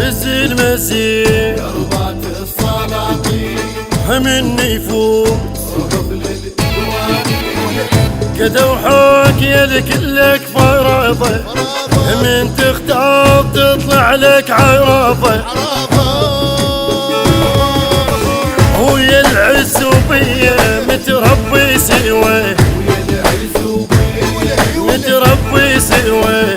عز المسيح دربات السلاطين مني يفوق وقف للديوان كدوحك يا لك فرضه من تختار تطلع لك عرفه هو العز وبيه متربي سواه متربي سواه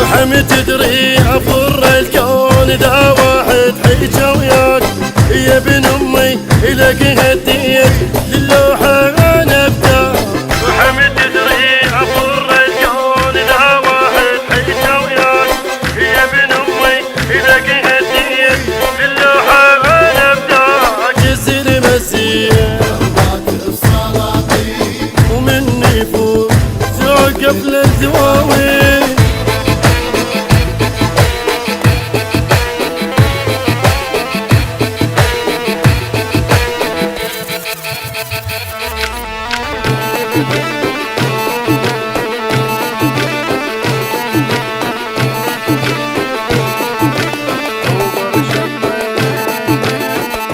وحمد تدري افر الكون ذا واحد حيجا وياك يا ابن امي لك هديت للوحه انا ابدا وحمد تدري افر الكون ذا واحد حيجا وياك يا ابن امي لك هديت للوحه انا ابدا جز المسيح ومني فوق توقف للدواوين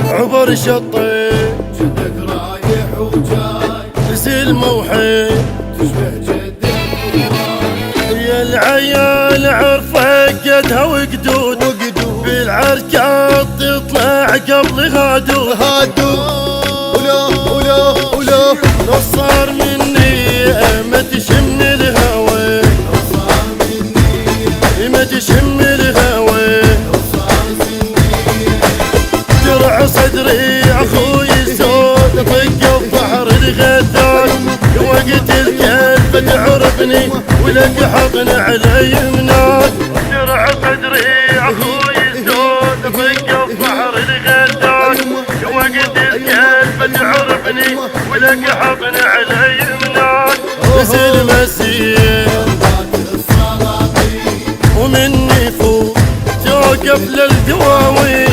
عبر شطين جدك رايح وجاي سلمة وحين تشبه جدك يا العيال عرفك قدها وقدود بالعركات تطلع قبل غادود نصار مني ما تشم الهوى ما تشم الهوى درع صدري اخوي سود طق بحر الغدار وقت الكلب تعرفني ولك حضن على يمناك درع صدري اخوي سود طق بحر الغدار وقت الكلب تعرفني ولك حضن على يمناك بس المسيح ومني فوق توقف للدواوين